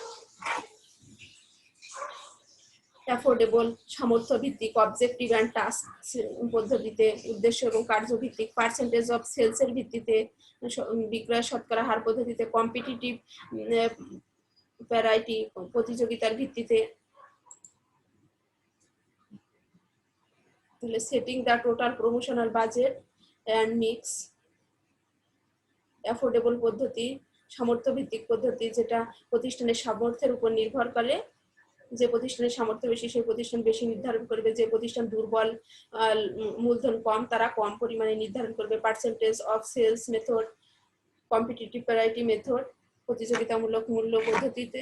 Affordable, সামর্থ্য ভিত্তিক, অবজেক্টিভ অ্যান্ড টাস্ক পদ্ধতিতে, উদ্দেশ্য এবং কার্যভিত্তিক, পার্সেন্টেজ অফ সেলস এর ভিত্তিতে, বিক্রয় শতকরা হার পদ্ধতিতে, কম্পিটিটিভ ভ্যারাইটি প্রতিযোগিতার ভিত্তিতে। তাহলে setting the total promotional budget and mix. Affordable পদ্ধতি, সামর্থ্য ভিত্তিক পদ্ধতি, যেটা প্রতিষ্ঠানের সামর্থ্যের উপর নির্ভর করে, যে প্রতিষ্ঠানের সামর্থ্য বেশি সেই প্রতিষ্ঠান বেশি নির্ধারণ করবে, যে প্রতিষ্ঠান দুর্বল মূলধন কম তারা কম পরিমাণে নির্ধারণ করবে। Percentage of sales method, competitive variety method, প্রতিযোগিতামূলক মূল্য পদ্ধতিতে।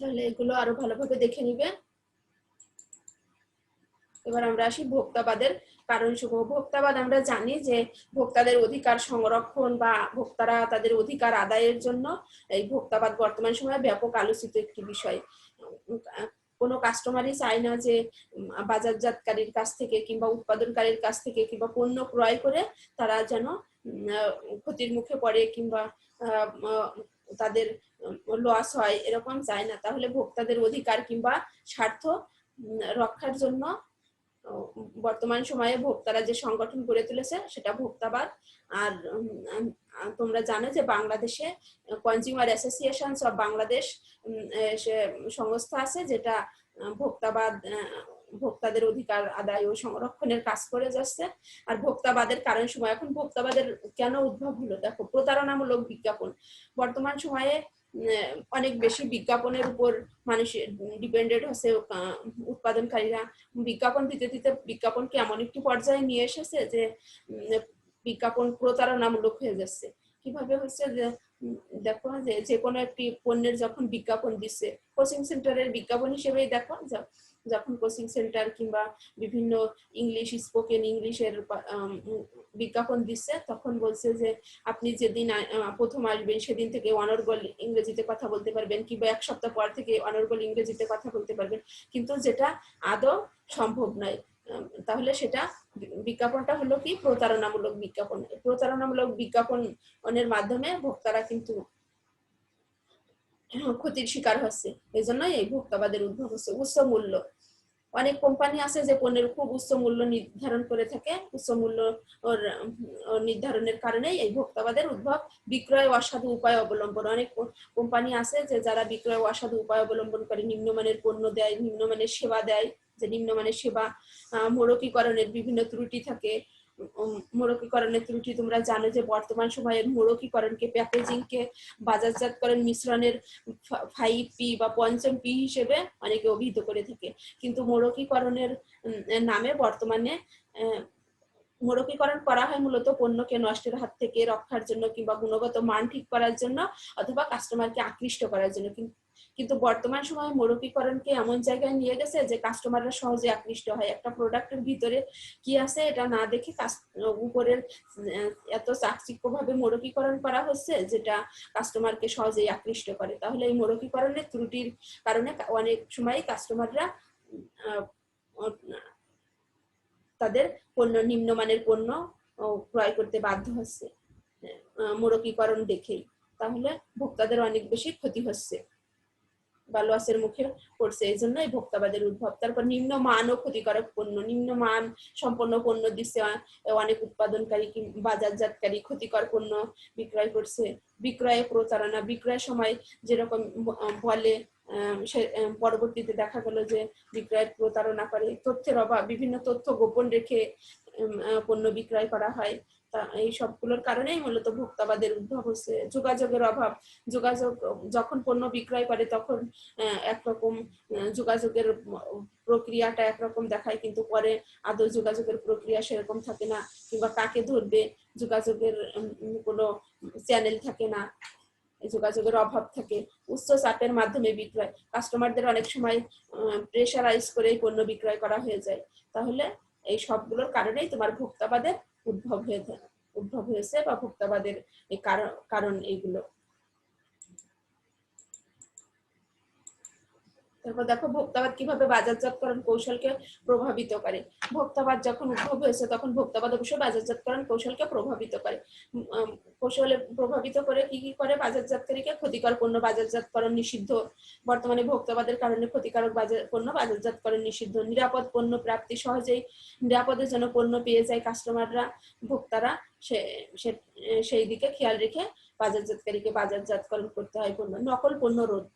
তাহলে এগুলো আরো ভালোভাবে দেখে নিবে। এবার আমরা আসি ভোক্তাবাদের কারণসমূহ। ভোক্তাবাদ আমরা জানি যে ভোক্তাদের অধিকার সংরক্ষণ বা ভোক্তারা তাদের অধিকার আদায়ের জন্য এই ভোক্তাবাদ বর্তমান সময়ে ব্যাপক আলোচিত একটি বিষয়। কোনো কাস্টমারই চায় না যে বাজারজাতকারীর কাছ থেকে কিংবা উৎপাদনকারীর কাছ থেকে কিংবা পণ্য ক্রয় করে তারা যেন ক্ষতির মুখে পড়ে কিংবা তাদের লস হয়, এরকম চায় না। তাহলে ভোক্তাদের অধিকার কিংবা স্বার্থ রক্ষার জন্য বর্তমান সময়ে ভোক্তারা যে সংগঠন গড়ে তুলেছে সেটা ভোক্তাবাদ। আর তোমরা জানো যে বাংলাদেশে কনজিউমার অ্যাসোসিয়েশনস অফ বাংলাদেশ সংস্থা আছে, যেটা ভোক্তাবাদ ভোক্তাদের অধিকার আদায় ও সংরক্ষণের কাজ করে যাচ্ছে। আর ভোক্তাবাদের কারণ সময়, এখন ভোক্তাবাদের কেন উদ্ভব হলো? দেখো, প্রতারণামূলক বিজ্ঞাপন। বর্তমান সময়ে অনেক বেশি বিজ্ঞাপনের উপর মানুষ ডিপেন্ডেন্ট হচ্ছে। উৎপাদনকারীরা বিজ্ঞাপন দিতে দিতে বিজ্ঞাপনকে এমন একটি পর্যায়ে নিয়ে এসেছে যে বিজ্ঞাপন প্রতারণামূলক হয়ে যাচ্ছে। কিভাবে হচ্ছে যে দেখো, যে কোনো একটি পণ্যের যখন বিজ্ঞাপন দিচ্ছে, কোচিং সেন্টারের বিজ্ঞাপন হিসেবেই দেখো, যখন কোচিং সেন্টার কিংবা বিভিন্ন ইংলিশ স্পোকেন ইংলিশের বিজ্ঞাপন দিচ্ছে, তখন বলছে যে আপনি যেদিন প্রথম আসবেন সেদিন থেকে অনর্গল ইংরেজিতে কথা বলতে পারবেন, কিংবা এক সপ্তাহ পর থেকে অনর্গল ইংরেজিতে কথা বলতে পারবেন, কিন্তু যেটা আদৌ সম্ভব নয়। তাহলে সেটা বিজ্ঞাপনটা হলো কি? প্রতারণামূলক বিজ্ঞাপন। প্রতারণামূলক বিজ্ঞাপনের মাধ্যমে ভোক্তারা কিন্তু ক্ষতির শিকার হচ্ছে। এই জন্যই এই ভোক্তাবাদের উদ্ভব হচ্ছে। উচ্চ মূল্য, অনেক কোম্পানি আছে যে পণ্যের খুব উচ্চ মূল্য নির্ধারণ করে থাকে। উচ্চ মূল্য নির্ধারণের কারণেই এই ভোক্তাবাদের উদ্ভব। বিক্রয় অসাধু উপায় অবলম্বন, অনেক কোম্পানি আছে যে যারা বিক্রয় অসাধু উপায় অবলম্বন করে নিম্নমানের পণ্য দেয়, নিম্নমানের সেবা দেয়। যে নিম্নমানের সেবা, মোড়কিকরণের বিভিন্ন ত্রুটি থাকে। মোড়কিকরণের ত্রুটি তোমরা জানো যে বর্তমান সময়ের মোড়কিকরণকে, প্যাকেজিংকে বাজারজাতকরণ মিশ্রণের 5P বা পঞ্চম পি হিসেবে অনেকে অভিহিত করে থাকে। কিন্তু মোড়কিকরণের নামে বর্তমানে মোড়কিকরণ করা হয় মূলত পণ্যকে নষ্টের হাত থেকে রক্ষার জন্য কিংবা গুণগত মান ঠিক করার জন্য অথবা কাস্টমারকে আকৃষ্ট করার জন্য। কিন্তু বর্তমান সময়ে মোড়কিকরণকে এমন জায়গায় নিয়ে গেছে যে কাস্টমাররা সহজে আকৃষ্ট হয়। একটা প্রোডাক্টের ভিতরে কি আছে এটা না দেখে উপরের এত চাকচিক্যভাবে মোড়কিকরণ করা হচ্ছে যেটা কাস্টমারকে সহজেই আকৃষ্ট করে। তাহলে এই মোড়কিকরণের ত্রুটির কারণে অনেক সময় কাস্টমাররা তাদের পণ্য, নিম্নমানের পণ্য ক্রয় করতে বাধ্য হচ্ছে মোড়কিকরণ দেখেই। তাহলে ভোক্তাদের অনেক বেশি ক্ষতি হচ্ছে বা লসের মুখে পড়ছে। এই জন্য এই ভোক্তাবাদের উদ্ভব। তারপর নিম্নমান ও ক্ষতিকারক পণ্য, নিম্নমান সম্পন্ন পণ্য দিচ্ছে অনেক উৎপাদনকারী, বাজারজাতকারী ক্ষতিকর পণ্য বিক্রয় করছে। বিক্রয়ে প্রতারণা, বিক্রয়ের সময় যেরকম বলে সে পরবর্তীতে দেখা গেল যে বিক্রয়ের প্রতারণা করে। তথ্যের অভাব, বিভিন্ন তথ্য গোপন রেখে পণ্য বিক্রয় করা হয়। এই সবগুলোর কারণেই মূলত ভোক্তাবাদের উদ্ভব হচ্ছে। যোগাযোগের অভাব, যোগাযোগ যখন পণ্য বিক্রয় করে তখন একরকম যোগাযোগের প্রক্রিয়াটা একরকম দেখায়, কিন্তু পরে আদৌ যোগাযোগের প্রক্রিয়া সেরকম থাকে না, কিংবা কাকে ধরবে যোগাযোগের কোনো চ্যানেল থাকে না, যোগাযোগের অভাব থাকে। উচ্চ চাপের মাধ্যমে বিক্রয়, কাস্টমারদের অনেক সময় প্রেশারাইজ করে পণ্য বিক্রয় করা হয়ে যায়। তাহলে এই সবগুলোর কারণেই তোমার ভোক্তাবাদের উদ্ভব হয়েছে বা ভোক্তাবাদের এই কারণ এইগুলো। তারপর দেখো ভোক্তাবাদ কিভাবে বাজারজাতকরণ কৌশলকে প্রভাবিত করে। ভোক্তাবাদ যখন উদ্ভব হয়েছে তখন ভোক্তাবাদ অবশ্যই বাজারজাতকরণ কৌশলকে প্রভাবিত করে। কৌশলে প্রভাবিত করে কি কি করে? বাজারজাতকারীকে ক্ষতিকর পণ্য বাজারজাতকরণ নিষিদ্ধ। বর্তমানে ভোক্তাবাদের কারণে ক্ষতিকারক পণ্য বাজারজাতকরণ নিষিদ্ধ। নিরাপদ পণ্য প্রাপ্তি, সহজেই নিরাপদের জন্য পণ্য পেয়ে যায় কাস্টমাররা, ভোক্তারা সেই দিকে খেয়াল রেখে বাজারজাতকারীকে বাজারজাতকরণ করতে হয় পণ্য। নকল পণ্য রোধ,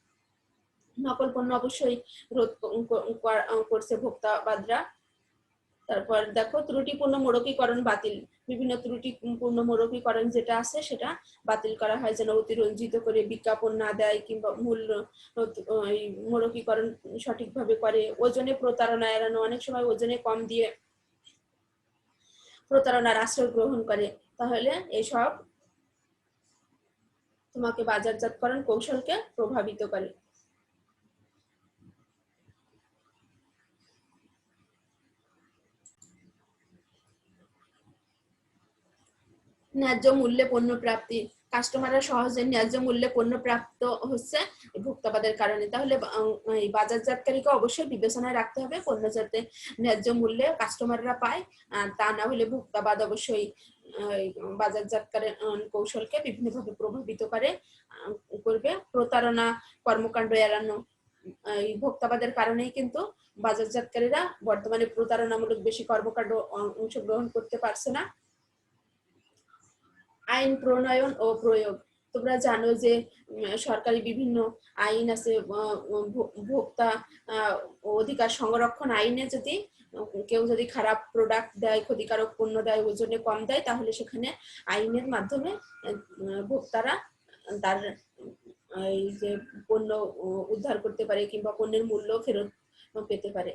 নকল পণ্য অবশ্যই রোধ করছে ভোক্তাবাদরা। তারপর দেখো ত্রুটিপূর্ণ মোড়কিকরণ বাতিল, বিভিন্ন ত্রুটিপূর্ণ মোড়কিকরণ যেটা আছে সেটা বাতিল করা হয়, যেন অতিরঞ্জিত করে বিজ্ঞাপন না দেয় কিংবা মূল্য মোড়কিকরণ সঠিকভাবে করে। ওজনে প্রতারণা এড়ানো, অনেক সময় ওজনে কম দিয়ে প্রতারণার আশ্রয় গ্রহণ করে। তাহলে এইসব তোমাকে বাজারজাতকরণ কৌশলকে প্রভাবিত করে। ন্যায্য মূল্যে পণ্য প্রাপ্তি, কাস্টমাররা সহজে ন্যায্য মূল্যে পণ্য প্রাপ্ত হচ্ছে ভোক্তাবাদের কারণে। তাহলে এই বাজারজাতকারীকে অবশ্যই বিবেচনায় রাখতে হবে পণ্য যাতে ন্যায্য মূল্যে কাস্টমাররা পায়, তা না হলে ভোক্তাবাদ অবশ্যই বাজারজাতকারী কৌশলকে বিভিন্নভাবে প্রভাবিত করবে। প্রতারণা কর্মকাণ্ড এড়ানো, এই ভোক্তাবাদের কারণেই কিন্তু বাজারজাতকারীরা বর্তমানে প্রতারণামূলক বেশি কর্মকাণ্ড অংশগ্রহণ করতে পারছে না। আইন প্রণয়ন ও প্রয়োগ, তোমরা জানো যে সরকারি বিভিন্ন আইন আছে, ভোক্তা অধিকার সংরক্ষণ আইনে যদি কেউ যদি খারাপ প্রোডাক্ট দেয়, ক্ষতিকারক পণ্য দেয়, ওজনে কম দেয়, তাহলে সেখানে আইনের মাধ্যমে ভোক্তারা তার এই যে পণ্য উদ্ধার করতে পারে কিংবা পণ্যের মূল্য ফেরত পেতে পারে।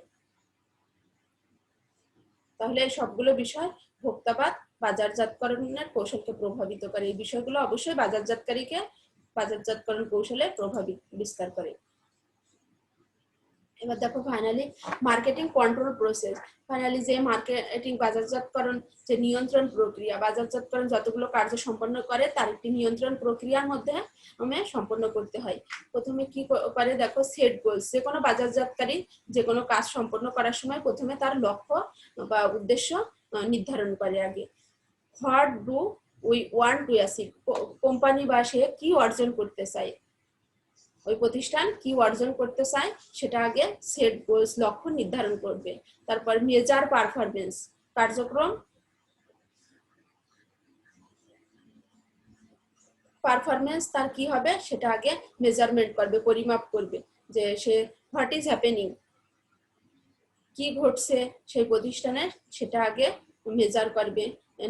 তাহলে সবগুলো বিষয় ভোক্তাবাদ বাজারজাতকরণের কৌশলকে প্রভাবিত করে। এই বিষয়গুলো অবশ্যই বাজারজাতকরণ কৌশলে প্রভাব বিস্তার করে। এবার দেখো finally marketing control process. Finally যে মার্কেটিং বাজারজাতকরণ যে নিয়ন্ত্রণ প্রক্রিয়া, বাজারজাতকরণ যতগুলো কার্য সম্পন্ন করে তার একটি নিয়ন্ত্রণ প্রক্রিয়ার মধ্যে সম্পন্ন করতে হয়। প্রথমে কি করে দেখো, সেট গোলস। যে কোনো বাজারজাতকারী যে কোনো কাজ সম্পন্ন করার সময় প্রথমে তার লক্ষ্য বা উদ্দেশ্য নির্ধারণ করে আগে। What do we want to achieve, company বা সে কি অর্জন করতে চায়, ওই প্রতিষ্ঠান কি অর্জন করতে চায় সেটা আগে সেট গোলস লক্ষ্য নির্ধারণ করবে। তারপর মেজার পারফরমেন্স, কার্যক্রম পারফরমেন্স তার কি হবে সেটা আগে মেজারমেন্ট করবে, পরিমাপ করবে যে সে হোয়াট ইজ হ্যাপেনিং, কি ঘটছে সেই প্রতিষ্ঠানের, সেটা আগে মেজার করবে,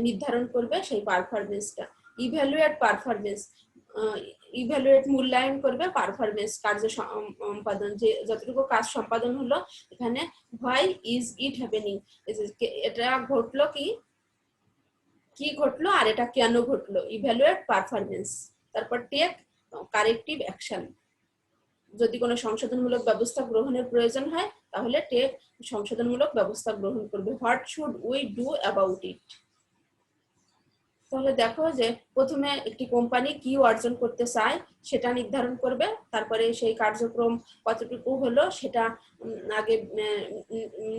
নির্ধারণ করবে সেই পারফরমেন্সটা। ইভ্যালুয়েট পারফরমেন্স, ইভ্যালুয়েট মূল্যায়ন করবে পারফরমেন্স, কার্য সম্পাদন, যে যতটুকু কাজ সম্পাদন হলো এখানে হোয়াই ইজ ইট হ্যাপেনিং, এটা ঘটলো কি ঘটলো আর এটা কেন ঘটলো, ইভ্যালুয়েট পারফরমেন্স। তারপর টেক কারেক্টিভ অ্যাকশন, যদি কোনো সংশোধনমূলক ব্যবস্থা গ্রহণের প্রয়োজন হয় তাহলে টেক সংশোধনমূলক ব্যবস্থা গ্রহণ করবে। What should we do about it. তাহলে দেখো যে প্রথমে একটি কোম্পানি কি অর্জন করতে চায় সেটা নির্ধারণ করবে, তারপরে সেই কার্যক্রম কতটুকু হলো সেটা আগে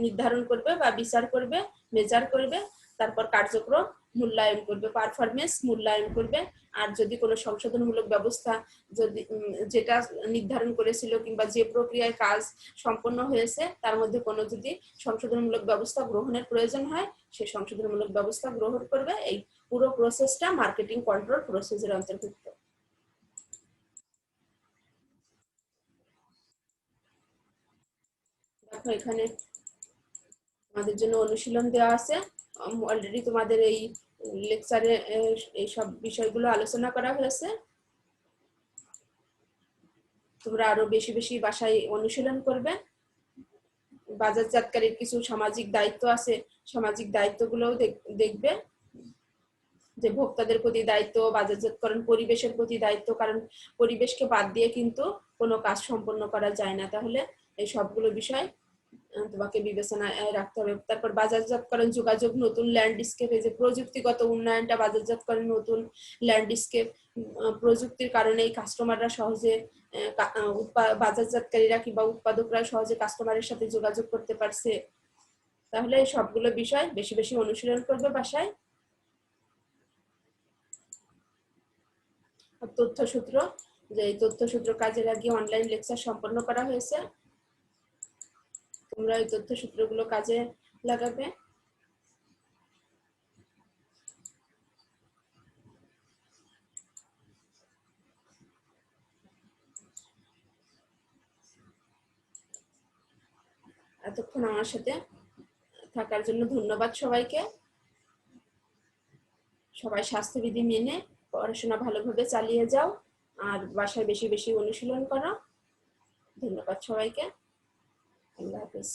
নির্ধারণ করবে বা বিচার করবে, মেজার করবে, তারপর কার্যক্রম মূল্যায়ন করবে, পারফরমেন্স মূল্যায়ন করবে। আর যদি কোনো সংশোধনমূলক ব্যবস্থা যদি যেটা নির্ধারণ করেছিল কিংবা যে প্রক্রিয়ায় কাজ সম্পন্ন হয়েছে তার মধ্যে কোনো যদি সংশোধনমূলক ব্যবস্থা গ্রহণের প্রয়োজন হয় সে সংশোধনমূলক ব্যবস্থা গ্রহণ করবে। এই পুরো প্রসেসটা মার্কেটিং কন্ট্রোল প্রসেসের অন্তর্ভুক্ত। দেখো এখানে তোমাদের জন্য অনুশীলন দেওয়া আছে, অলরেডি তোমাদের এই লেকচারে এই সব বিষয়গুলো আলোচনা করা হয়েছে। তোমরা আরো বেশি বেশি বাসায় অনুশীলন করবে। বাজারজাতকারীর কিছু সামাজিক দায়িত্ব আছে, সামাজিক দায়িত্বগুলোও দেখবে, যে ভোক্তাদের প্রতি দায়িত্ব, বাজারজাতকরণ পরিবেশের প্রতি দায়িত্ব, কারণ পরিবেশকে বাদ দিয়ে কিন্তু কোনো কাজ সম্পন্ন করা যায় না। তাহলে এই সবগুলো বিষয় তোমাকে বিবেচনায় রাখতে হবে। তারপর বাজারজাতকরণ যোগাযোগ, নতুন ল্যান্ডস্কেপ, এই যে প্রযুক্তিগত উন্নয়নটা বাজারজাতকরণ নতুন ল্যান্ডস্কেপ, প্রযুক্তির কারণে কাস্টমাররা সহজে বাজারজাতকারীরা কিংবা উৎপাদকরা সহজে কাস্টমারের সাথে যোগাযোগ করতে পারছে। তাহলে এই সবগুলো বিষয় বেশি বেশি অনুশীলন করবে বাসায়। তথ্যসূত্র, যে এই তথ্যসূত্র কাজে লাগিয়ে অনলাইন লেকচার সম্পন্ন করা হয়েছে, তোমরা এই তথ্যসূত্রগুলো কাজে লাগাবে। এতক্ষণ আমার সাথে থাকার জন্য ধন্যবাদ সবাইকে। সবাই স্বাস্থ্যবিধি মেনে পড়াশোনা ভালোভাবে চালিয়ে যাও আর বাসায় বেশি বেশি অনুশীলন করো। ধন্যবাদ সবাইকে। আল্লাহ হাফেজ।